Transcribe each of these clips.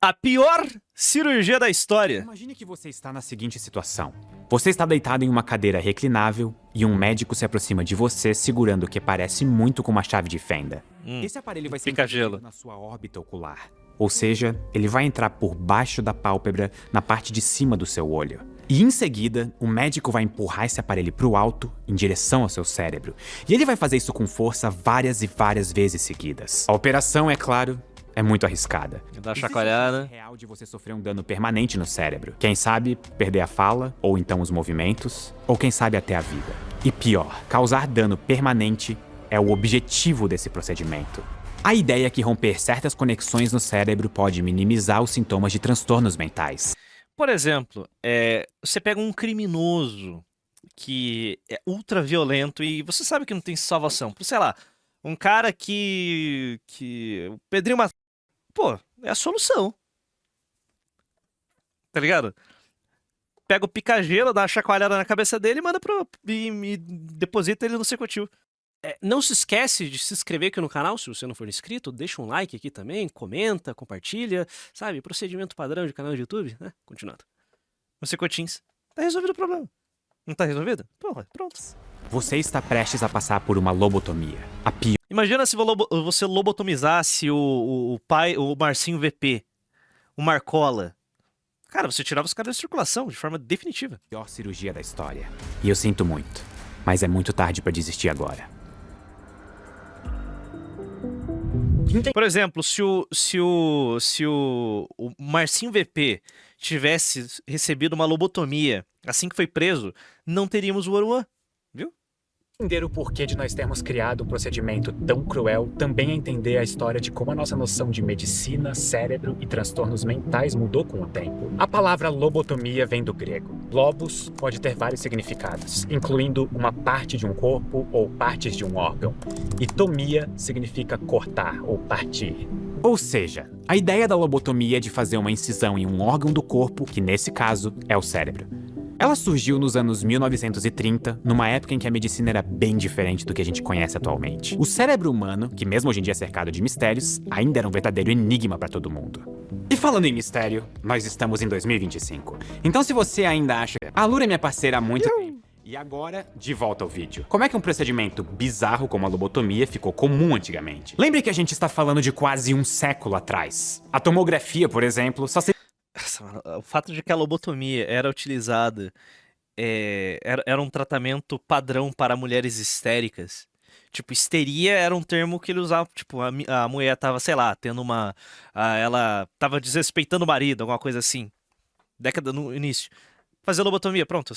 A pior cirurgia da história. Imagine que você está na seguinte situação. Você está deitado em uma cadeira reclinável e um médico se aproxima de você segurando o que parece muito com uma chave de fenda. Esse aparelho vai ser Pica-gelo. introduzido na sua órbita ocular. Ou seja, ele vai entrar por baixo da pálpebra, na parte de cima do seu olho. E em seguida, o médico vai empurrar esse aparelho para o alto, em direção ao seu cérebro. E ele vai fazer isso com força várias e várias vezes seguidas. A operação, é claro, é muito arriscada. Dá uma chacoalhada. Existe a chance real de você sofrer um dano permanente no cérebro. Quem sabe, perder a fala, ou então os movimentos, ou quem sabe até a vida. E pior, causar dano permanente é o objetivo desse procedimento. A ideia é que romper certas conexões no cérebro pode minimizar os sintomas de transtornos mentais. Por exemplo, você pega um criminoso que é ultra violento e você sabe que não tem salvação. Sei lá, um cara que o Pedrinho matou. Pô, é a solução. Tá ligado? Pega o pica-gelo, dá uma chacoalhada na cabeça dele e manda e deposita ele no circuito. Não se esquece de se inscrever aqui no canal, se você não for inscrito, deixa um like aqui também, comenta, compartilha, sabe? Procedimento padrão de canal de YouTube, né? Continuando. No circuitins. Tá resolvido o problema. Não tá resolvido? Porra, pronto. Você está prestes a passar por uma lobotomia. A pior. Imagina se você lobotomizasse o Marcinho VP, o Marcola. Cara, você tirava os caras da circulação de forma definitiva. Pior cirurgia da história. E eu sinto muito, mas é muito tarde para desistir agora. Por exemplo, se o Marcinho VP tivesse recebido uma lobotomia assim que foi preso, não teríamos o Oruan, viu? Entender o porquê de nós termos criado um procedimento tão cruel também é entender a história de como a nossa noção de medicina, cérebro e transtornos mentais mudou com o tempo. A palavra lobotomia vem do grego. Lobos pode ter vários significados, incluindo uma parte de um corpo ou partes de um órgão. E tomia significa cortar ou partir. Ou seja, a ideia da lobotomia é de fazer uma incisão em um órgão do corpo, que nesse caso é o cérebro. Ela surgiu nos anos 1930, numa época em que a medicina era bem diferente do que a gente conhece atualmente. O cérebro humano, que mesmo hoje em dia é cercado de mistérios, ainda era um verdadeiro enigma para todo mundo. E falando em mistério, nós estamos em 2025. Então se você ainda acha... A Lura é minha parceira há muito tempo. E agora, de volta ao vídeo. Como é que um procedimento bizarro como a lobotomia ficou comum antigamente? Lembre que a gente está falando de quase um século atrás. A tomografia, por exemplo, só se... O fato de que a lobotomia era utilizada, era um tratamento padrão para mulheres histéricas. Tipo, histeria era um termo que ele usava, tipo, a mulher tava, sei lá, ela tava desrespeitando o marido, alguma coisa assim. Década no início. Fazer lobotomia, pronto,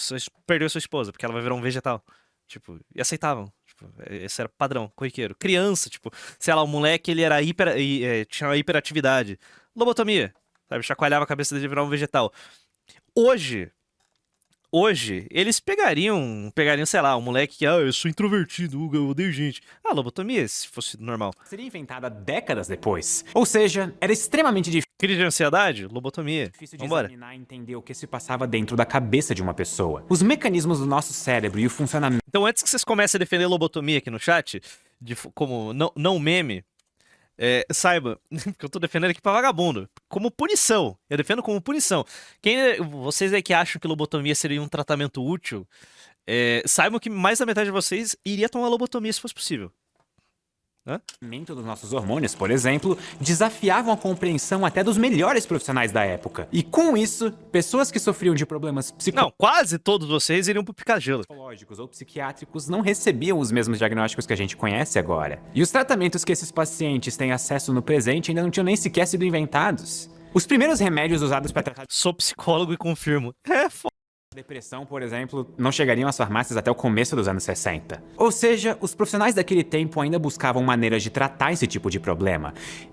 perdeu sua esposa, porque ela vai virar um vegetal. Tipo, e aceitavam. Tipo, esse era padrão, corriqueiro. Criança, tipo, sei lá, o moleque, ele era tinha uma hiperatividade. Lobotomia. Sabe, chacoalhava a cabeça dele e virava um vegetal. Hoje, eles pegariam, sei lá, um moleque que, eu sou introvertido, eu odeio gente. Lobotomia, se fosse normal. Seria inventada décadas depois. Ou seja, era extremamente Crise de ansiedade, lobotomia. difícil de Vambora. examinar e entender o que se passava dentro da cabeça de uma pessoa. Os mecanismos do nosso cérebro e o funcionamento... Então, antes que vocês comecem a defender lobotomia aqui no chat, como não meme, saiba que eu tô defendendo aqui pra vagabundo. Como punição. Eu defendo como punição. Vocês aí que acham que lobotomia seria um tratamento útil, saibam que mais da metade de vocês iria tomar lobotomia se fosse possível. dos nossos hormônios, por exemplo, desafiavam a compreensão até dos melhores profissionais da época. E com isso, pessoas que sofriam de problemas Não, quase todos vocês iriam pro pica-gelo. psicológicos ou psiquiátricos não recebiam os mesmos diagnósticos que a gente conhece agora. E os tratamentos que esses pacientes têm acesso no presente ainda não tinham nem sequer sido inventados. Os primeiros remédios usados para tratar Sou psicólogo e confirmo. depressão, por exemplo, não chegariam às farmácias até o começo dos anos 60. Ou seja, os profissionais daquele tempo ainda buscavam maneiras de tratar esse tipo de problema.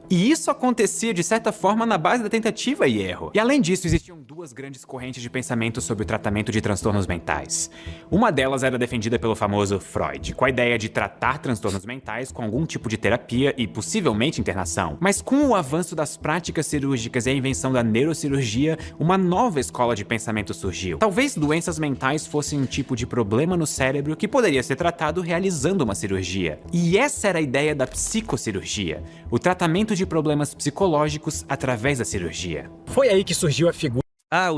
E isso acontecia, de certa forma, na base da tentativa e erro. E além disso, existiam duas grandes correntes de pensamento sobre o tratamento de transtornos mentais. Uma delas era defendida pelo famoso Freud, com a ideia de tratar transtornos mentais com algum tipo de terapia e possivelmente internação. Mas com o avanço das práticas cirúrgicas e a invenção da neurocirurgia, uma nova escola de pensamento surgiu. Talvez doenças mentais fossem um tipo de problema no cérebro que poderia ser tratado realizando uma cirurgia. E essa era a ideia da psicocirurgia, o tratamento de de problemas psicológicos através da cirurgia. Foi aí que surgiu a figura Ah,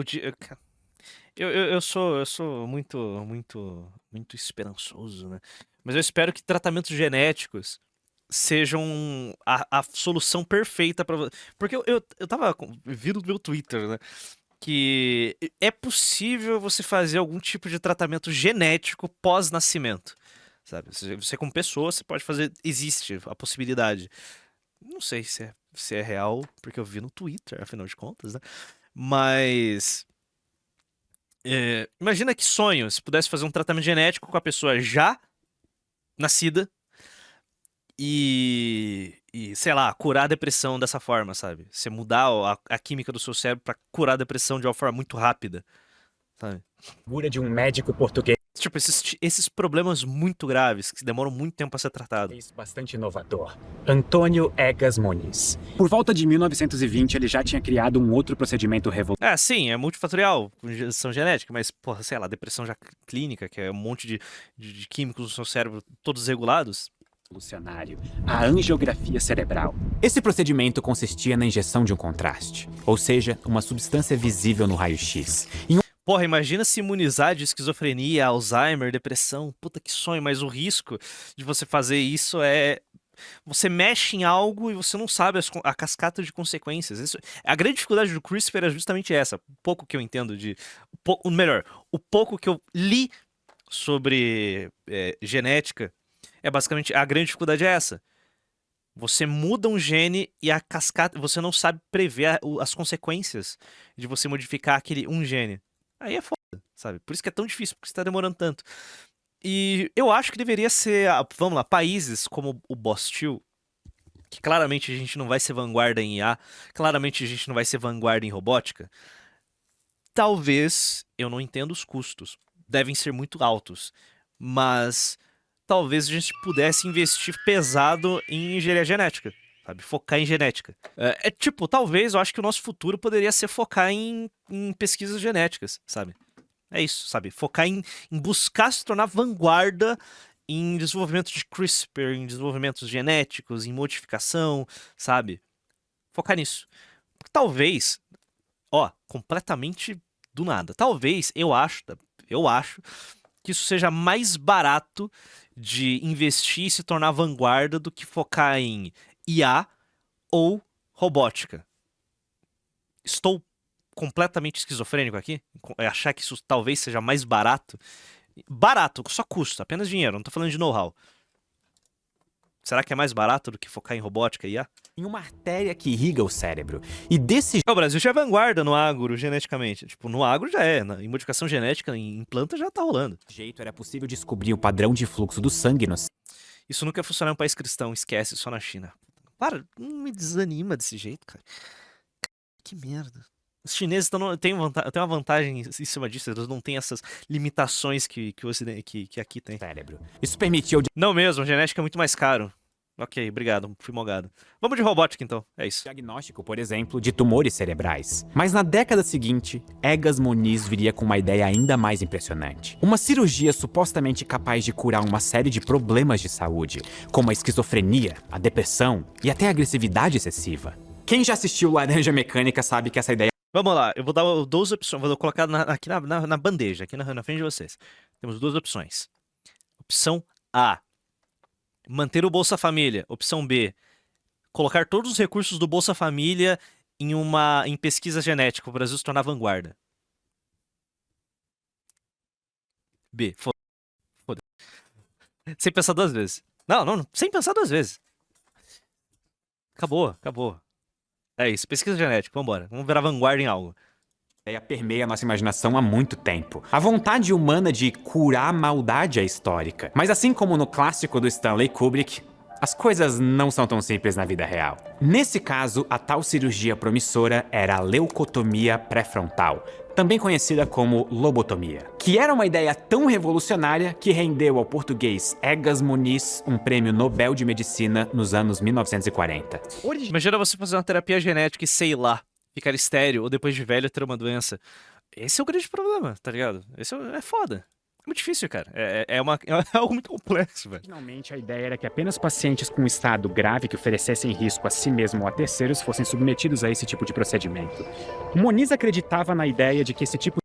eu sou muito esperançoso, né? Mas eu espero que tratamentos genéticos sejam a solução perfeita pra você. Porque eu tava vendo no meu Twitter, né? Que é possível você fazer algum tipo de tratamento genético pós-nascimento, sabe? Você como pessoa, você pode fazer, existe a possibilidade. Não sei se é real, porque eu vi no Twitter, afinal de contas, né? Mas imagina que sonho se pudesse fazer um tratamento genético com a pessoa já nascida e sei lá, curar a depressão dessa forma, sabe? Você mudar a química do seu cérebro pra curar a depressão de uma forma muito rápida, sabe? de um médico português Tipo, esses problemas muito graves que demoram muito tempo pra ser tratado. bastante inovador, Antônio Egas Moniz. Por volta de 1920, ele já tinha criado um outro procedimento Sim, é multifatorial, com gestão genética, mas, porra, sei lá, depressão já clínica, que é um monte de químicos no seu cérebro, todos regulados. revolucionário, a angiografia cerebral. Esse procedimento consistia na injeção de um contraste, ou seja, uma substância visível no raio-x. Porra, imagina se imunizar de esquizofrenia, Alzheimer, depressão. Puta que sonho, mas o risco de você fazer isso é. Você mexe em algo e você não sabe a cascata de consequências. A grande dificuldade do CRISPR é justamente essa. O pouco que eu entendo de. Melhor, o pouco que eu li sobre genética é basicamente. A grande dificuldade é essa. Você muda um gene e a cascata. Você não sabe prever as consequências de você modificar aquele um gene. Aí é foda, sabe? Por isso que é tão difícil, porque está demorando tanto. E eu acho que deveria ser, vamos lá, países como o Bostil, que claramente a gente não vai ser vanguarda em IA, claramente a gente não vai ser vanguarda em robótica. Talvez, eu não entendo os custos, devem ser muito altos, mas talvez a gente pudesse investir pesado em engenharia genética. Sabe, focar em genética. Tipo, talvez eu acho que o nosso futuro poderia ser focar em pesquisas genéticas, sabe? É isso, sabe? Focar em buscar se tornar vanguarda em desenvolvimento de CRISPR, em desenvolvimentos genéticos, em modificação, sabe? Focar nisso. Talvez, completamente do nada. Talvez, eu acho que isso seja mais barato de investir e se tornar vanguarda do que focar em IA ou robótica. Estou completamente esquizofrênico aqui? Achar que isso talvez seja mais barato? Barato, só custa, apenas dinheiro, não tô falando de know-how. Será que é mais barato do que focar em robótica e IA? Em uma artéria que irriga o cérebro. E desse O Brasil já é vanguarda no agro, geneticamente. Tipo, no agro já é, em modificação genética, em planta já tá rolando. jeito era possível descobrir o padrão de fluxo do sangue no Isso nunca funcionou em um país cristão, esquece, só na China. Para, não me desanima desse jeito, cara. Que merda. Os chineses têm uma vantagem em cima disso, eles não têm essas limitações que aqui tem. cérebro. Isso permitiu Não mesmo, genética é muito mais caro. Ok, obrigado, fui molgado. Vamos de robótica então, é isso. diagnóstico, por exemplo, de tumores cerebrais. Mas na década seguinte, Egas Moniz viria com uma ideia ainda mais impressionante. Uma cirurgia supostamente capaz de curar uma série de problemas de saúde, como a esquizofrenia, a depressão e até a agressividade excessiva. Quem já assistiu Laranja Mecânica sabe que essa ideia Vamos lá, eu vou dar duas opções, vou colocar aqui na bandeja, aqui na frente de vocês. Temos duas opções. Opção A, manter o Bolsa Família. Opção B, colocar todos os recursos do Bolsa Família em pesquisa genética, o Brasil se tornar vanguarda. B, foda. Sem pensar duas vezes. Não, sem pensar duas vezes. Acabou. É isso, pesquisa genética, vambora. Vamos virar vanguarda em algo. ideia permeia a nossa imaginação há muito tempo. A vontade humana de curar a maldade é histórica. Mas assim como no clássico do Stanley Kubrick, as coisas não são tão simples na vida real. Nesse caso, a tal cirurgia promissora era a leucotomia pré-frontal, também conhecida como lobotomia, que era uma ideia tão revolucionária que rendeu ao português Egas Moniz um prêmio Nobel de Medicina nos anos 1940. Imagina você fazer uma terapia genética e, sei lá, ficar estéril ou depois de velho ter uma doença. Esse é o grande problema, tá ligado? Esse é foda. É muito difícil, cara. É algo muito complexo, velho. Finalmente, a ideia era que apenas pacientes com um estado grave que oferecessem risco a si mesmo ou a terceiros fossem submetidos a esse tipo de procedimento. O Moniz acreditava na ideia de que esse tipo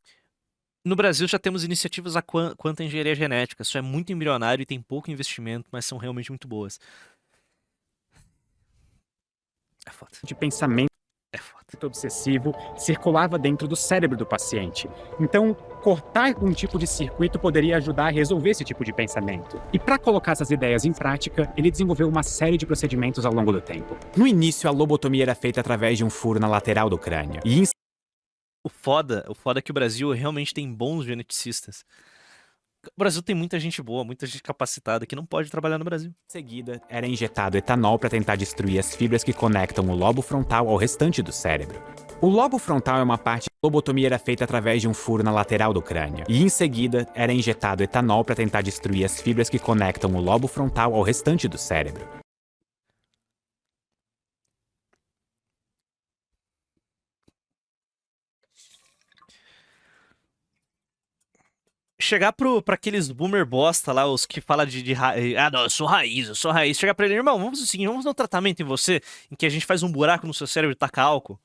No Brasil já temos iniciativas quanto à engenharia genética. Isso é muito embrionário e tem pouco investimento, mas são realmente muito boas. É foda. de pensamento É foda. obsessivo circulava dentro do cérebro do paciente. Então, cortar um tipo de circuito poderia ajudar a resolver esse tipo de pensamento. E para colocar essas ideias em prática, ele desenvolveu uma série de procedimentos ao longo do tempo. No início, a lobotomia era feita através de um furo na lateral do crânio. E em O foda é que o Brasil realmente tem bons geneticistas. O Brasil tem muita gente boa, muita gente capacitada que não pode trabalhar no Brasil. seguida, era injetado etanol para tentar destruir as fibras que conectam o lobo frontal ao restante do cérebro. O lobo frontal é uma parte que a lobotomia era feita através de um furo na lateral do crânio. E em seguida, era injetado etanol para tentar destruir as fibras que conectam o lobo frontal ao restante do cérebro. Chegar pra aqueles boomer bosta lá, os que falam de raiz. Ah, não, eu sou raiz. Chegar pra ele, irmão, vamos assim, vamos dar um tratamento em você, em que a gente faz um buraco no seu cérebro e taca álcool.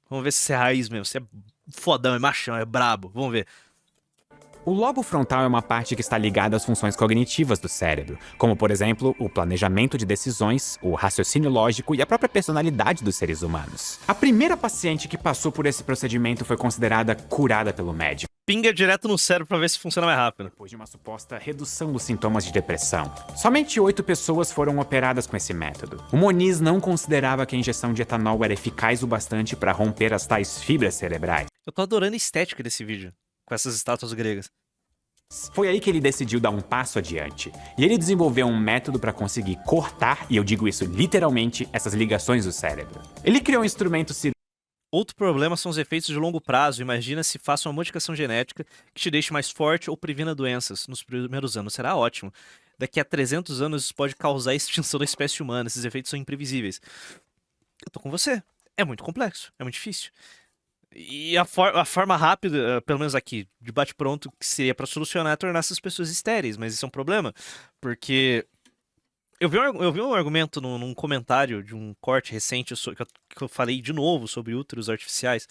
Vamos ver se você é raiz mesmo, você é fodão, é machão, é brabo. Vamos ver. O lobo frontal é uma parte que está ligada às funções cognitivas do cérebro, como, por exemplo, o planejamento de decisões, o raciocínio lógico e a própria personalidade dos seres humanos. A primeira paciente que passou por esse procedimento foi considerada curada pelo médico, Pinga direto no cérebro pra ver se funciona mais rápido. depois de uma suposta redução dos sintomas de depressão. Somente 8 pessoas foram operadas com esse método. O Moniz não considerava que a injeção de etanol era eficaz o bastante para romper as tais fibras cerebrais. Eu tô adorando a estética desse vídeo, com essas estátuas gregas. Foi aí que ele decidiu dar um passo adiante. E ele desenvolveu um método para conseguir cortar, e eu digo isso literalmente, essas ligações do cérebro. Ele criou um instrumento cirúrgico. Outro problema são os efeitos de longo prazo. Imagina se faça uma modificação genética que te deixe mais forte ou previna doenças nos primeiros anos. Será ótimo. Daqui a 300 anos isso pode causar a extinção da espécie humana. Esses efeitos são imprevisíveis. Eu tô com você. É muito complexo. É muito difícil. E a forma rápida, pelo menos aqui, de bate-pronto, que seria pra solucionar é tornar essas pessoas estéreis. Mas isso é um problema, porque eu vi um argumento num comentário de um corte recente que eu falei de novo sobre úteros artificiais.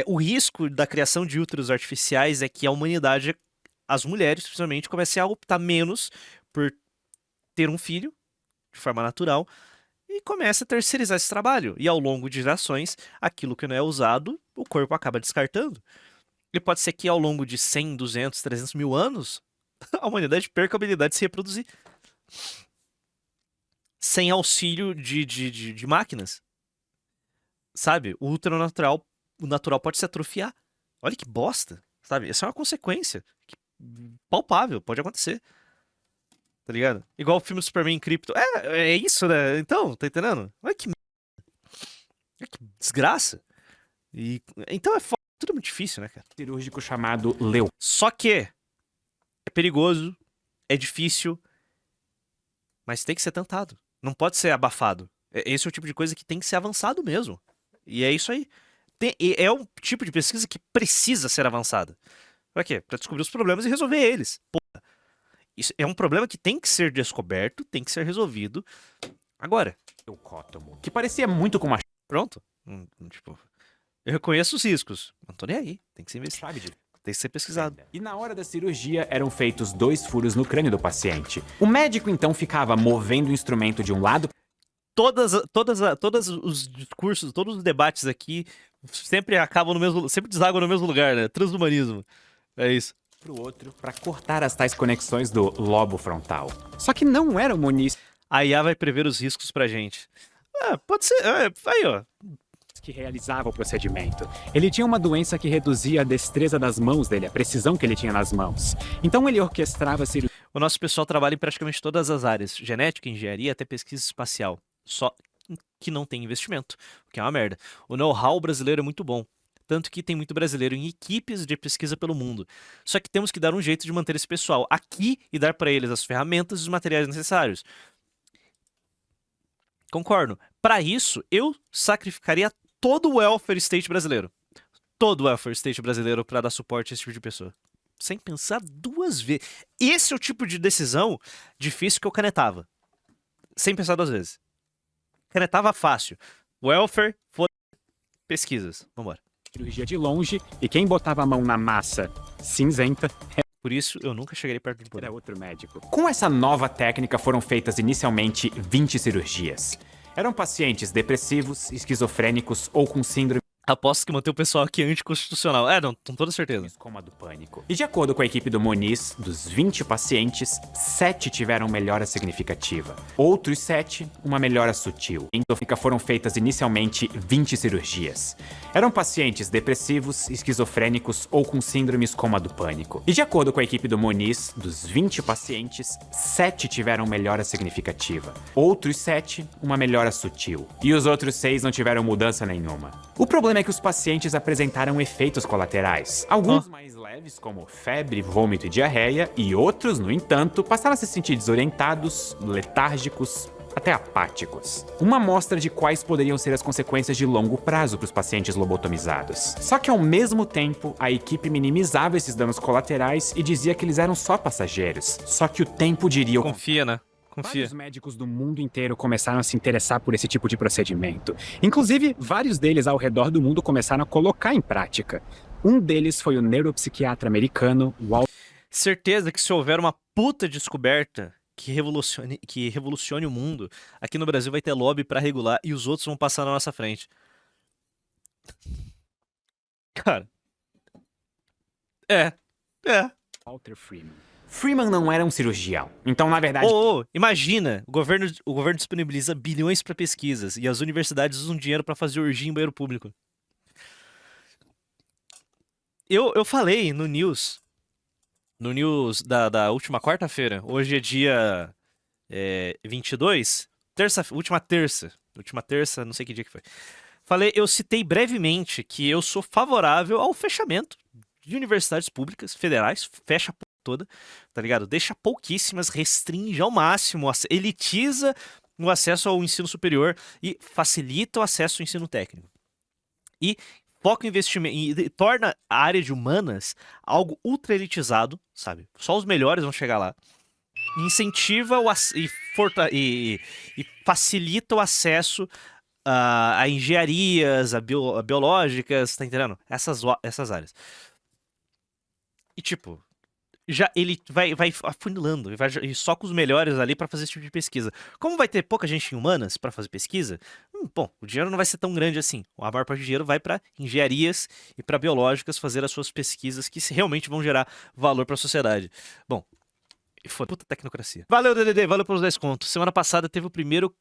O risco da criação de úteros artificiais é que a humanidade, as mulheres principalmente, comecem a optar menos por ter um filho de forma natural e comece a terceirizar esse trabalho. E ao longo de gerações, aquilo que não é usado, o corpo acaba descartando. E pode ser que ao longo de 100, 200, 300 mil anos, a humanidade perca a habilidade de se reproduzir. Sem auxílio de máquinas. Sabe? O útero natural, o natural pode se atrofiar. Olha que bosta. Sabe? Essa é uma consequência palpável, pode acontecer. Tá ligado? Igual o filme Superman em Krypton. É isso, né? Então, tá entendendo? Olha que desgraça. Então tudo muito difícil, né, cara? Cirúrgico chamado Leu. Só que é perigoso, é difícil, mas tem que ser tentado. Não pode ser abafado. Esse é o tipo de coisa que tem que ser avançado mesmo. E é isso aí. É um tipo de pesquisa que precisa ser avançada. Pra quê? Pra descobrir os problemas e resolver eles. Porra. Isso é um problema que tem que ser descoberto, tem que ser resolvido agora. Leucótomo, que parecia muito com uma Pronto. Tipo, eu reconheço os riscos. Não tô nem aí. Tem que ser chave de tem que ser pesquisado. E na hora da cirurgia eram feitos 2 furos no crânio do paciente. O médico então ficava movendo o instrumento de um lado Todos os discursos, todos os debates aqui sempre acabam no mesmo, sempre desaguam no mesmo lugar, né? Transhumanismo. É isso. pro outro para cortar as tais conexões do lobo frontal. Só que não era o Moniz A IA vai prever os riscos pra gente. Pode ser. Aí, ó. que realizava o procedimento. Ele tinha uma doença que reduzia a destreza das mãos dele, a precisão que ele tinha nas mãos. Então ele orquestrava cirurgia. O nosso pessoal trabalha em praticamente todas as áreas: genética, engenharia, até pesquisa espacial. Só que não tem investimento, o que é uma merda. O know-how brasileiro é muito bom. Tanto que tem muito brasileiro em equipes de pesquisa pelo mundo. Só que temos que dar um jeito de manter esse pessoal aqui e dar para eles as ferramentas e os materiais necessários. Concordo. Para isso, eu sacrificaria todo o welfare state brasileiro. Todo o welfare state brasileiro para dar suporte a esse tipo de pessoa. sem pensar duas vezes. Esse é o tipo de decisão difícil que eu canetava. Sem pensar duas vezes. Canetava fácil. Welfare, pesquisas. Vambora. Cirurgia de longe, e quem botava a mão na massa cinzenta Por isso, eu nunca chegarei perto do poder. era outro médico. Com essa nova técnica foram feitas inicialmente 20 cirurgias. Eram pacientes depressivos, esquizofrênicos ou com síndrome Aposto que manter o pessoal aqui anticonstitucional. Não, com toda certeza. como a do pânico. E de acordo com a equipe do Muniz, dos 20 pacientes, 7 tiveram melhora significativa. Outros 7, uma melhora sutil. Então foram feitas inicialmente 20 cirurgias. Eram pacientes depressivos, esquizofrênicos ou com síndromes como a do pânico. E de acordo com a equipe do Muniz, dos 20 pacientes, 7 tiveram melhora significativa. Outros 7, uma melhora sutil. E os outros 6 não tiveram mudança nenhuma. O problema é que os pacientes apresentaram efeitos colaterais. Alguns mais leves, como febre, vômito e diarreia, e outros, no entanto, passaram a se sentir desorientados, letárgicos, até apáticos. Uma amostra de quais poderiam ser as consequências de longo prazo para os pacientes lobotomizados. Só que ao mesmo tempo, a equipe minimizava esses danos colaterais e dizia que eles eram só passageiros. Só que o tempo diria o Confia, né? Confia. Vários médicos do mundo inteiro começaram a se interessar por esse tipo de procedimento. Inclusive, vários deles ao redor do mundo começaram a colocar em prática. Um deles foi o neuropsiquiatra americano Walter. Certeza que se houver uma puta descoberta que revolucione o mundo, aqui no Brasil vai ter lobby pra regular e os outros vão passar na nossa frente. Cara. É. Freeman. Freeman não era um cirurgião. Então, na verdade, Imagina, o governo disponibiliza bilhões pra pesquisas e as universidades usam dinheiro pra fazer orgia em banheiro público. Eu falei no news da última quarta-feira, hoje é dia 22, última terça, não sei que dia que foi. Eu citei brevemente que eu sou favorável ao fechamento de universidades públicas, federais, fecha a porra toda, tá ligado? Deixa pouquíssimas, restringe ao máximo, elitiza o acesso ao ensino superior e facilita o acesso ao ensino técnico. E foca em investimento e torna a área de humanas algo ultra elitizado, sabe? Só os melhores vão chegar lá. Incentiva e facilita o acesso a engenharias, a biológicas, tá entendendo? Essas áreas. E tipo, já ele vai afunilando e só com os melhores ali pra fazer esse tipo de pesquisa. Como vai ter pouca gente em humanas pra fazer pesquisa, bom, o dinheiro não vai ser tão grande assim. A maior parte do dinheiro vai pra engenharias e pra biológicas fazer as suas pesquisas que realmente vão gerar valor pra sociedade. Bom, puta tecnocracia. Valeu, DDD, valeu pelos 10 contos. Semana passada teve o primeiro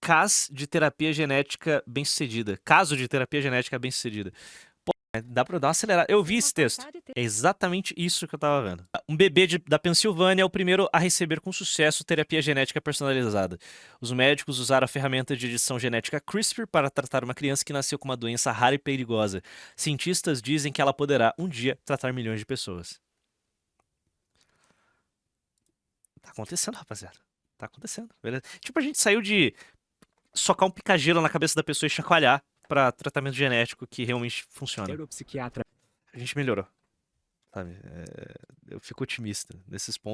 caso de terapia genética bem-sucedida. Dá pra dar uma acelerada. Eu vi esse texto. É exatamente isso que eu tava vendo. Um bebê da Pensilvânia é o primeiro a receber com sucesso terapia genética personalizada. Os médicos usaram a ferramenta de edição genética CRISPR para tratar uma criança que nasceu com uma doença rara e perigosa. Cientistas dizem que ela poderá, um dia, tratar milhões de pessoas. Tá acontecendo, rapaziada. Tá acontecendo, beleza? Tipo, a gente saiu de socar um picageiro na cabeça da pessoa e chacoalhar pra tratamento genético que realmente funciona. Neuropsiquiatra A gente melhorou, sabe? Eu fico otimista.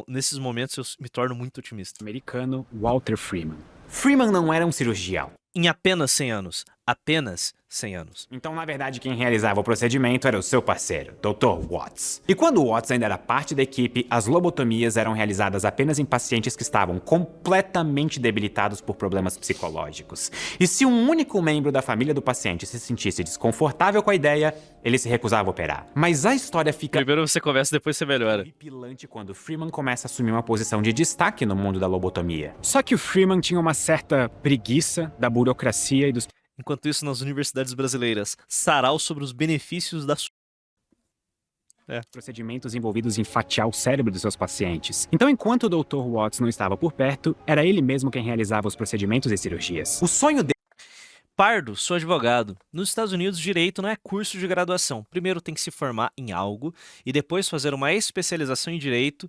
Nesses momentos eu me torno muito otimista. americano Walter Freeman. Freeman não era um cirurgião. Em apenas 100 anos. Apenas 100 anos. Então, na verdade, quem realizava o procedimento era o seu parceiro, Dr. Watts. E quando Watts ainda era parte da equipe, as lobotomias eram realizadas apenas em pacientes que estavam completamente debilitados por problemas psicológicos. E se um único membro da família do paciente se sentisse desconfortável com a ideia, ele se recusava a operar. Mas a história fica Primeiro você conversa, depois você melhora. horripilante quando Freeman começa a assumir uma posição de destaque no mundo da lobotomia. Só que o Freeman tinha uma certa preguiça da burocracia e dos Enquanto isso, nas universidades brasileiras, sarau sobre os benefícios da procedimentos envolvidos em fatiar o cérebro dos seus pacientes. Então, enquanto o Dr. Watts não estava por perto, era ele mesmo quem realizava os procedimentos e cirurgias. O sonho dele Pardo, sou advogado. Nos Estados Unidos, direito não é curso de graduação. Primeiro tem que se formar em algo e depois fazer uma especialização em direito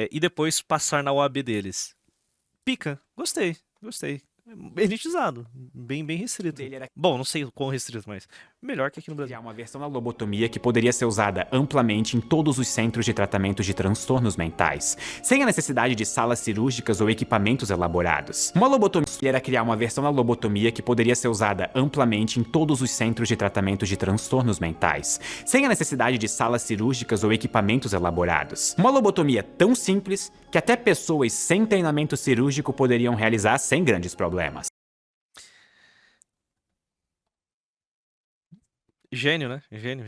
e depois passar na OAB deles. Pica. Gostei. elitizado, bem restrito. Dele era Bom, não sei o quão restrito, mas melhor que aqui no Brasil. criar uma versão da lobotomia que poderia ser usada amplamente em todos os centros de tratamento de transtornos mentais, sem a necessidade de salas cirúrgicas ou equipamentos elaborados. Uma lobotomia era criar uma versão da lobotomia que poderia ser usada amplamente em todos os centros de tratamento de transtornos mentais, sem a necessidade de salas cirúrgicas ou equipamentos elaborados. Uma lobotomia tão simples que até pessoas sem treinamento cirúrgico poderiam realizar sem grandes problemas. Gênio, né? Gênio.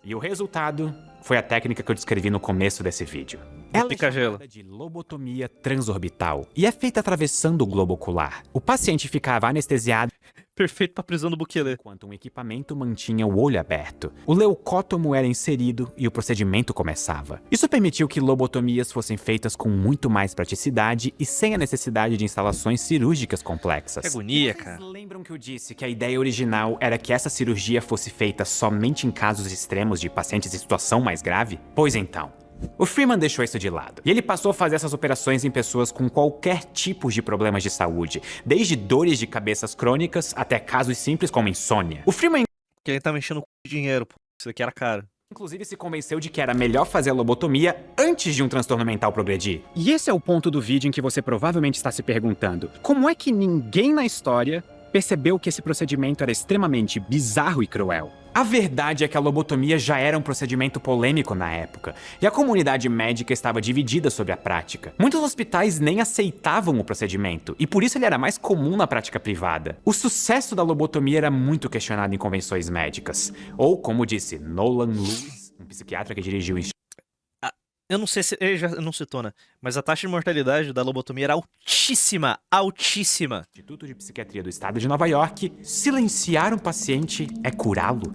E o resultado foi a técnica que eu descrevi no começo desse vídeo. Ela é pica-gelo. chamada de lobotomia transorbital e é feita atravessando o globo ocular. O paciente ficava anestesiado Perfeito pra prisão do Bukele. enquanto um equipamento mantinha o olho aberto. O leucótomo era inserido e o procedimento começava. Isso permitiu que lobotomias fossem feitas com muito mais praticidade e sem a necessidade de instalações cirúrgicas complexas. Que agonia, Vocês cara. lembram que eu disse que a ideia original era que essa cirurgia fosse feita somente em casos extremos de pacientes em situação mais grave? Pois então, o Freeman deixou isso de lado, e ele passou a fazer essas operações em pessoas com qualquer tipo de problemas de saúde, desde dores de cabeças crônicas até casos simples como insônia. O Freeman Porque ele tava enchendo o cu de dinheiro, pô. Isso daqui era caro. inclusive se convenceu de que era melhor fazer a lobotomia antes de um transtorno mental progredir. E esse é o ponto do vídeo em que você provavelmente está se perguntando: como é que ninguém na história percebeu que esse procedimento era extremamente bizarro e cruel? A verdade é que a lobotomia já era um procedimento polêmico na época, e a comunidade médica estava dividida sobre a prática. Muitos hospitais nem aceitavam o procedimento, e por isso ele era mais comum na prática privada. O sucesso da lobotomia era muito questionado em convenções médicas, ou como disse Nolan Lewis, um psiquiatra que dirigiu o Eu não sei se ele já não citou, né? Mas a taxa de mortalidade da lobotomia era altíssima. Instituto de Psiquiatria do Estado de Nova York: silenciar um paciente é curá-lo.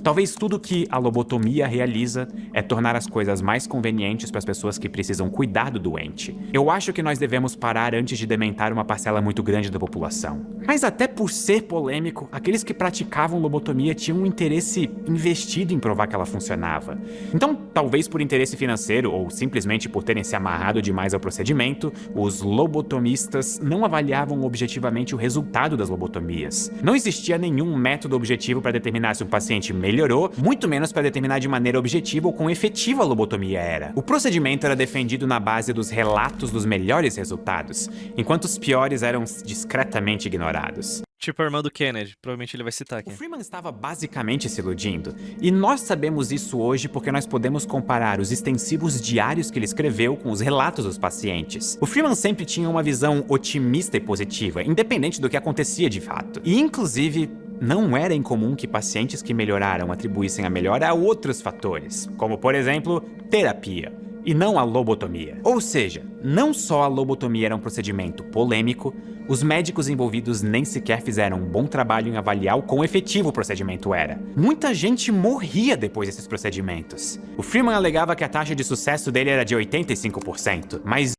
Talvez tudo que a lobotomia realiza é tornar as coisas mais convenientes para as pessoas que precisam cuidar do doente. Eu acho que nós devemos parar antes de dementar uma parcela muito grande da população. Mas até por ser polêmico, aqueles que praticavam lobotomia tinham um interesse investido em provar que ela funcionava. Então, talvez por interesse financeiro ou simplesmente por terem se amarrado demais ao procedimento, os lobotomistas não avaliavam objetivamente o resultado das lobotomias. Não existia nenhum método objetivo para determinar se um paciente melhorou, muito menos para determinar de maneira objetiva o quão efetiva a lobotomia era. O procedimento era defendido na base dos relatos dos melhores resultados, enquanto os piores eram discretamente ignorados. Tipo a irmã do Kennedy. Provavelmente ele vai citar aqui. O Freeman estava basicamente se iludindo, e nós sabemos isso hoje porque nós podemos comparar os extensivos diários que ele escreveu com os relatos dos pacientes. O Freeman sempre tinha uma visão otimista e positiva, independente do que acontecia de fato. E inclusive, não era incomum que pacientes que melhoraram atribuíssem a melhora a outros fatores, como por exemplo, terapia, e não a lobotomia. Ou seja, não só a lobotomia era um procedimento polêmico, os médicos envolvidos nem sequer fizeram um bom trabalho em avaliar o quão efetivo o procedimento era. Muita gente morria depois desses procedimentos. O Freeman alegava que a taxa de sucesso dele era de 85%, mas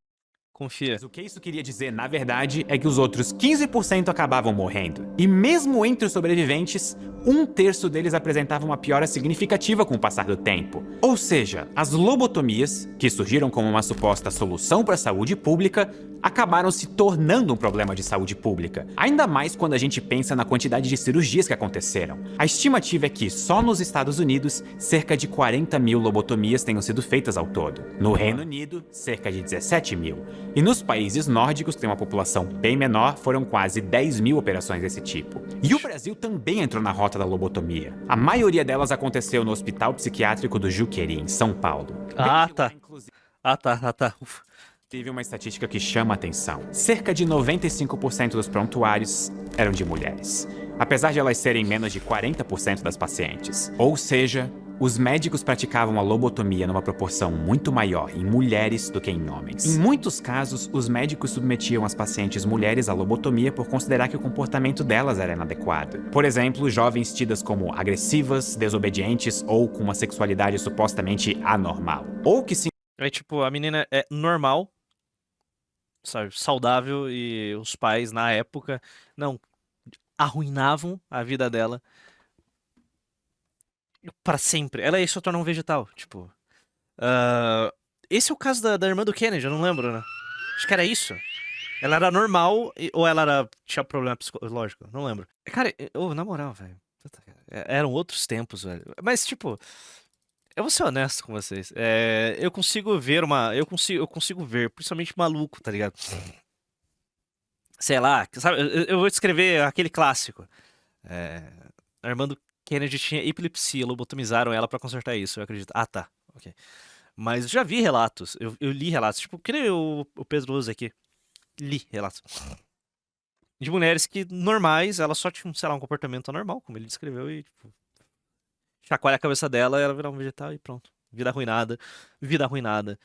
Confia. o que isso queria dizer, na verdade, é que os outros 15% acabavam morrendo. E mesmo entre os sobreviventes, 1/3 deles apresentavam uma piora significativa com o passar do tempo. Ou seja, as lobotomias, que surgiram como uma suposta solução para a saúde pública, acabaram se tornando um problema de saúde pública. Ainda mais quando a gente pensa na quantidade de cirurgias que aconteceram. A estimativa é que, só nos Estados Unidos, cerca de 40 mil lobotomias tenham sido feitas ao todo. No Reino Unido, cerca de 17 mil. E nos países nórdicos, que têm uma população bem menor, foram quase 10 mil operações desse tipo. E o Brasil também entrou na rota da lobotomia. A maioria delas aconteceu no Hospital Psiquiátrico do Juqueri, em São Paulo. Ah, Desde lá, tá. inclusive, Tá. Ufa. teve uma estatística que chama a atenção. Cerca de 95% dos prontuários eram de mulheres, apesar de elas serem menos de 40% das pacientes. Ou seja, os médicos praticavam a lobotomia numa proporção muito maior em mulheres do que em homens. Em muitos casos, os médicos submetiam as pacientes mulheres à lobotomia por considerar que o comportamento delas era inadequado. Por exemplo, jovens tidas como agressivas, desobedientes ou com uma sexualidade supostamente anormal. Ou que Aí, tipo, a menina é normal, sabe, saudável, e os pais, na época, não, arruinavam a vida dela pra sempre. Ela ia se tornar um vegetal, tipo. Esse é o caso da irmã do Kennedy, eu não lembro, né? Acho que era isso. Ela era normal ou ela tinha problema psicológico? Não lembro. Cara, na moral, velho. Eram outros tempos, velho. Mas, tipo, eu vou ser honesto com vocês. Eu consigo ver Eu consigo ver, principalmente maluco, tá ligado? Sei lá, sabe? Eu vou descrever aquele clássico. É, Armando Kennedy tinha epilepsia, lobotomizaram ela pra consertar isso, eu acredito. Ah, tá. Ok. Mas eu já vi relatos, eu li relatos, tipo, que nem o Pedro Luz aqui. Li relatos. De mulheres que normais, elas só tinham, sei lá, um comportamento anormal, como ele descreveu, e tipo, chacoalha a cabeça dela, ela virar um vegetal e pronto. Vida arruinada, vida arruinada.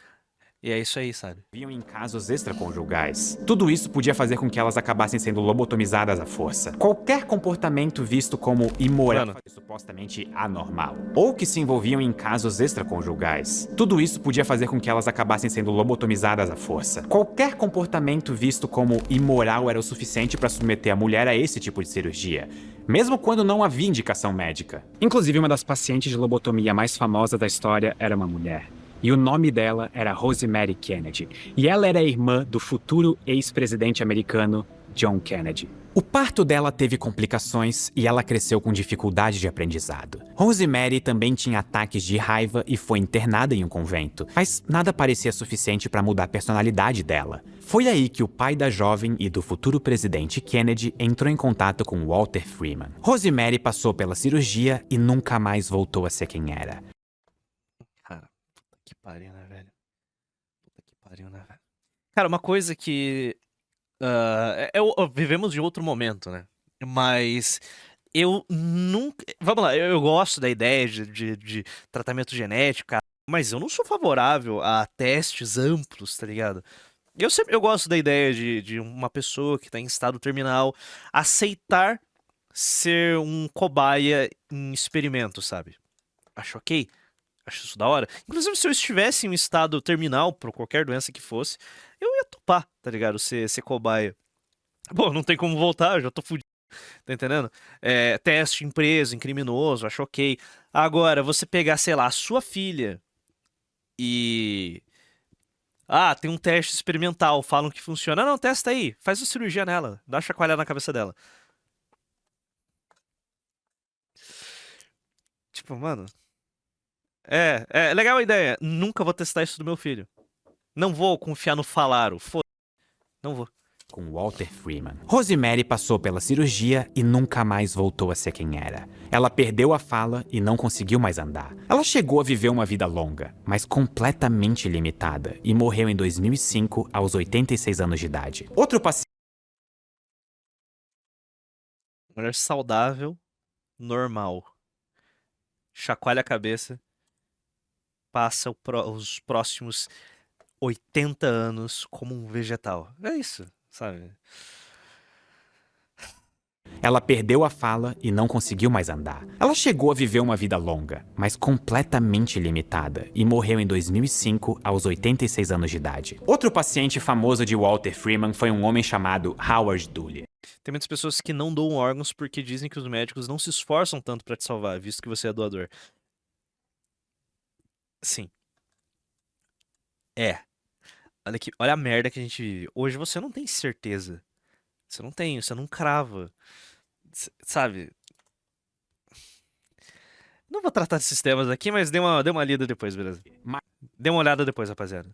E é isso aí, sabe? Viam em casos extraconjugais. Tudo isso podia fazer com que elas acabassem sendo lobotomizadas à força. Qualquer comportamento visto como imoral Mano. e supostamente anormal. Ou que se envolviam em casos extraconjugais. Tudo isso podia fazer com que elas acabassem sendo lobotomizadas à força. Qualquer comportamento visto como imoral era o suficiente para submeter a mulher a esse tipo de cirurgia. Mesmo quando não havia indicação médica. Inclusive, uma das pacientes de lobotomia mais famosas da história era uma mulher. E o nome dela era Rosemary Kennedy. E ela era irmã do futuro ex-presidente americano John Kennedy. O parto dela teve complicações e ela cresceu com dificuldade de aprendizado. Rosemary também tinha ataques de raiva e foi internada em um convento, mas nada parecia suficiente para mudar a personalidade dela. Foi aí que o pai da jovem e do futuro presidente Kennedy entrou em contato com Walter Freeman. Rosemary passou pela cirurgia e nunca mais voltou a ser quem era. Cara, puta que pariu, né, velho? Puta que pariu, né, velho? Cara, uma coisa que. Vivemos de outro momento, né? Mas eu nunca. Vamos lá, eu gosto da ideia de tratamento genético, cara, mas eu não sou favorável a testes amplos, tá ligado? Eu gosto da ideia de uma pessoa que tá em estado terminal aceitar ser um cobaia em experimento, sabe? Acho ok. Acho isso da hora. Inclusive, se eu estivesse em um estado terminal, por qualquer doença que fosse, eu ia topar, tá ligado? Ser cobaia. Bom, não tem como voltar, eu já tô fudido. Tá entendendo? Teste em preso, em criminoso, acho ok. Agora, você pegar, sei lá, a sua filha e. Ah, tem um teste experimental, falam que funciona. Não, testa aí, faz uma cirurgia nela, dá uma chacoalhada na cabeça dela. Tipo, mano. É legal a ideia. Nunca vou testar isso do meu filho. Não vou confiar no falaram. Foda. Não vou. Com Walter Freeman. Rosemary passou pela cirurgia e nunca mais voltou a ser quem era. Ela perdeu a fala e não conseguiu mais andar. Ela chegou a viver uma vida longa, mas completamente limitada, e morreu em 2005 aos 86 anos de idade. Outro paciente. Mulher saudável, normal. Chacoalha a cabeça. Passa os próximos 80 anos como um vegetal. É isso, sabe? Ela perdeu a fala e não conseguiu mais andar. Ela chegou a viver uma vida longa, mas completamente limitada, e morreu em 2005 aos 86 anos de idade. Outro paciente famoso de Walter Freeman foi um homem chamado Howard Dooley. Tem muitas pessoas que não doam órgãos porque dizem que os médicos não se esforçam tanto pra te salvar, visto que você é doador. Sim. Olha aqui, olha a merda que a gente vive. Hoje você não tem certeza. Você não crava. Sabe? Não vou tratar desses temas aqui, mas dê uma lida depois, beleza? Dê uma olhada depois, rapaziada.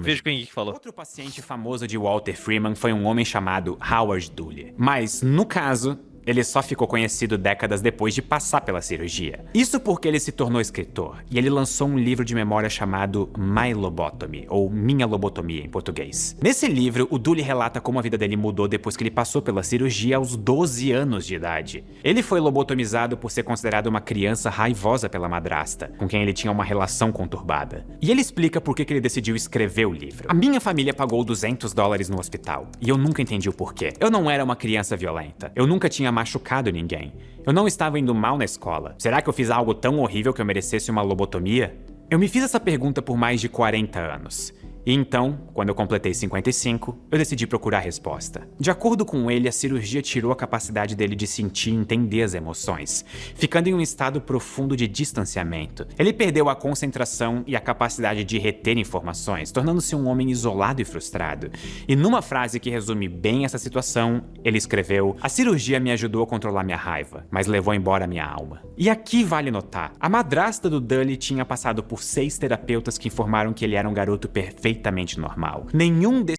Veja quem que falou. Outro paciente famoso de Walter Freeman foi um homem chamado Howard Dooley. Mas, no caso, ele só ficou conhecido décadas depois de passar pela cirurgia. Isso porque ele se tornou escritor, e ele lançou um livro de memória chamado My Lobotomy, ou Minha Lobotomia em português. Nesse livro, o Dooley relata como a vida dele mudou depois que ele passou pela cirurgia aos 12 anos de idade. Ele foi lobotomizado por ser considerado uma criança raivosa pela madrasta, com quem ele tinha uma relação conturbada. E ele explica por que ele decidiu escrever o livro. A minha família pagou $200 no hospital, e eu nunca entendi o porquê. Eu não era uma criança violenta. Eu nunca tinha machucado ninguém. Eu não estava indo mal na escola. Será que eu fiz algo tão horrível que eu merecesse uma lobotomia? Eu me fiz essa pergunta por mais de 40 anos. E então, quando eu completei 55, eu decidi procurar a resposta. De acordo com ele, a cirurgia tirou a capacidade dele de sentir e entender as emoções, ficando em um estado profundo de distanciamento. Ele perdeu a concentração e a capacidade de reter informações, tornando-se um homem isolado e frustrado. E numa frase que resume bem essa situação, ele escreveu: "A cirurgia me ajudou a controlar minha raiva, mas levou embora minha alma." E aqui vale notar, a madrasta do Dully tinha passado por 6 terapeutas que informaram que ele era um garoto perfeitamente normal. Nenhum desses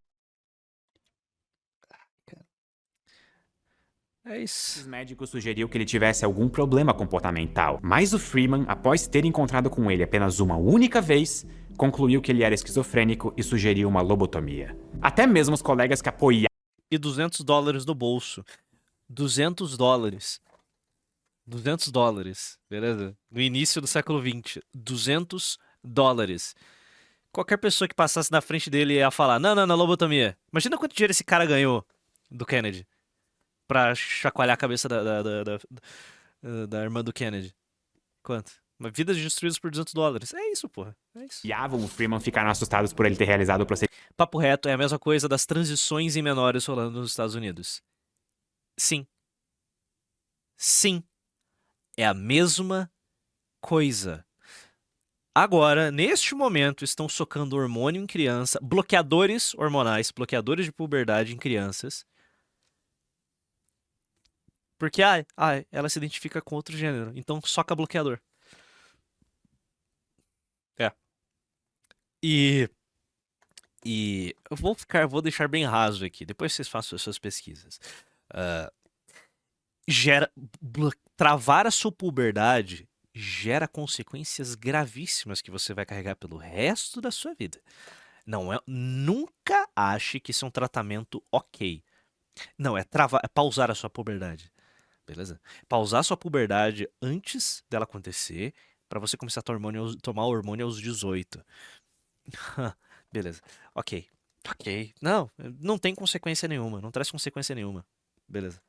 É isso. médicos sugeriu que ele tivesse algum problema comportamental, mas o Freeman, após ter encontrado com ele apenas uma única vez, concluiu que ele era esquizofrênico e sugeriu uma lobotomia. Até mesmo os colegas que apoiaram E $200 no bolso. $200. $200, beleza? No início do século XX. $200. Qualquer pessoa que passasse na frente dele ia falar: não, lobotomia. Imagina quanto dinheiro esse cara ganhou do Kennedy pra chacoalhar a cabeça da irmã do Kennedy. Quanto? Mas vidas destruídas por $200. É isso, porra. É isso. o Freeman ficaram assustados por ele ter realizado o procedimento. Papo reto, é a mesma coisa das transições em menores rolando nos Estados Unidos. Sim. Sim. É a mesma coisa. Agora, neste momento, estão socando hormônio em criança, bloqueadores hormonais, bloqueadores de puberdade em crianças. Porque, ela se identifica com outro gênero, então soca bloqueador. É. E eu vou deixar bem raso aqui, depois vocês façam as suas pesquisas. Travar a sua puberdade gera consequências gravíssimas que você vai carregar pelo resto da sua vida. Nunca ache que isso é um tratamento ok. Não, é pausar a sua puberdade. Beleza? Pausar a sua puberdade antes dela acontecer, pra você começar a tomar hormônio aos 18. Beleza. Ok. Não tem consequência nenhuma. Não traz consequência nenhuma. Beleza.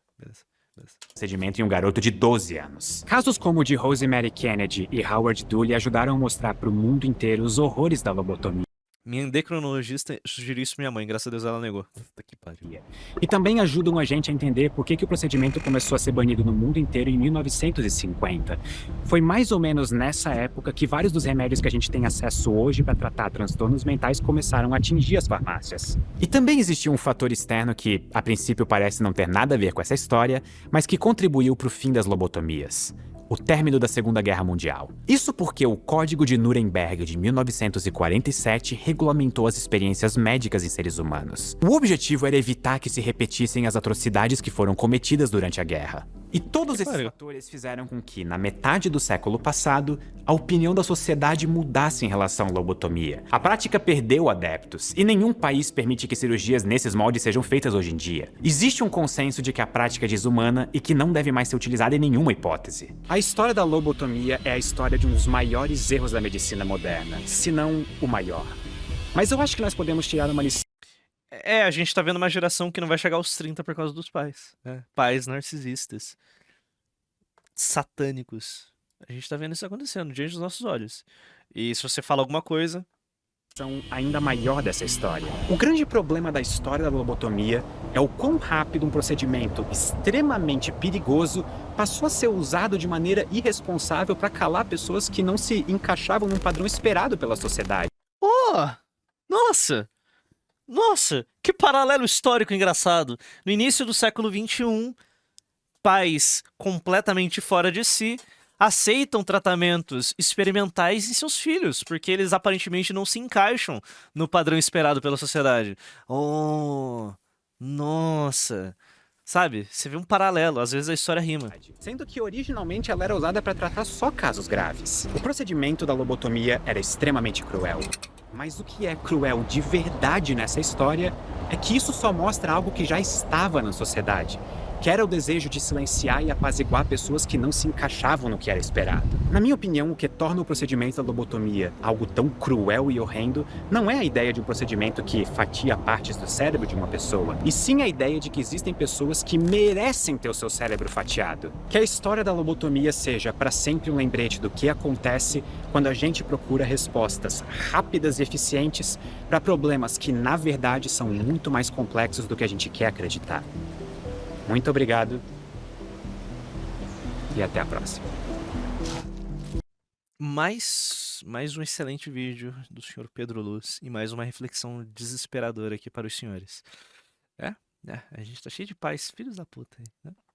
Procedimento em um garoto de 12 anos. Casos como o de Rosemary Kennedy e Howard Dully ajudaram a mostrar para o mundo inteiro os horrores da lobotomia. Minha endocrinologista sugeriu isso pra minha mãe, graças a Deus ela negou. Puta que pariu. E também ajudam a gente a entender por que o procedimento começou a ser banido no mundo inteiro em 1950. Foi mais ou menos nessa época que vários dos remédios que a gente tem acesso hoje para tratar transtornos mentais começaram a atingir as farmácias. E também existiu um fator externo que, a princípio, parece não ter nada a ver com essa história, mas que contribuiu para o fim das lobotomias: o término da Segunda Guerra Mundial. Isso porque o Código de Nuremberg de 1947 regulamentou as experiências médicas em seres humanos. O objetivo era evitar que se repetissem as atrocidades que foram cometidas durante a guerra. E todos esses fatores fizeram com que, na metade do século passado, a opinião da sociedade mudasse em relação à lobotomia. A prática perdeu adeptos, e nenhum país permite que cirurgias nesses moldes sejam feitas hoje em dia. Existe um consenso de que a prática é desumana e que não deve mais ser utilizada em nenhuma hipótese. A história da lobotomia é a história de um dos maiores erros da medicina moderna, se não o maior. Mas eu acho que nós podemos tirar uma lição. A gente tá vendo uma geração que não vai chegar aos 30 por causa dos pais. Pais narcisistas. Satânicos. A gente tá vendo isso acontecendo diante dos nossos olhos. E se você fala alguma coisa... ainda maior dessa história. O grande problema da história da lobotomia é o quão rápido um procedimento extremamente perigoso passou a ser usado de maneira irresponsável para calar pessoas que não se encaixavam num padrão esperado pela sociedade. Nossa, que paralelo histórico engraçado. No início do século XXI, pais completamente fora de si aceitam tratamentos experimentais em seus filhos, porque eles aparentemente não se encaixam no padrão esperado pela sociedade. Nossa. Sabe, você vê um paralelo, às vezes a história rima. Sendo que originalmente ela era usada para tratar só casos graves. O procedimento da lobotomia era extremamente cruel. Mas o que é cruel de verdade nessa história é que isso só mostra algo que já estava na sociedade. que era o desejo de silenciar e apaziguar pessoas que não se encaixavam no que era esperado. Na minha opinião, o que torna o procedimento da lobotomia algo tão cruel e horrendo não é a ideia de um procedimento que fatia partes do cérebro de uma pessoa, e sim a ideia de que existem pessoas que merecem ter o seu cérebro fatiado. Que a história da lobotomia seja para sempre um lembrete do que acontece quando a gente procura respostas rápidas e eficientes para problemas que, na verdade, são muito mais complexos do que a gente quer acreditar. Muito obrigado e até a próxima. Mais um excelente vídeo do senhor Pedro Luz e mais uma reflexão desesperadora aqui para os senhores. A gente tá cheio de pais, filhos da puta aí, né?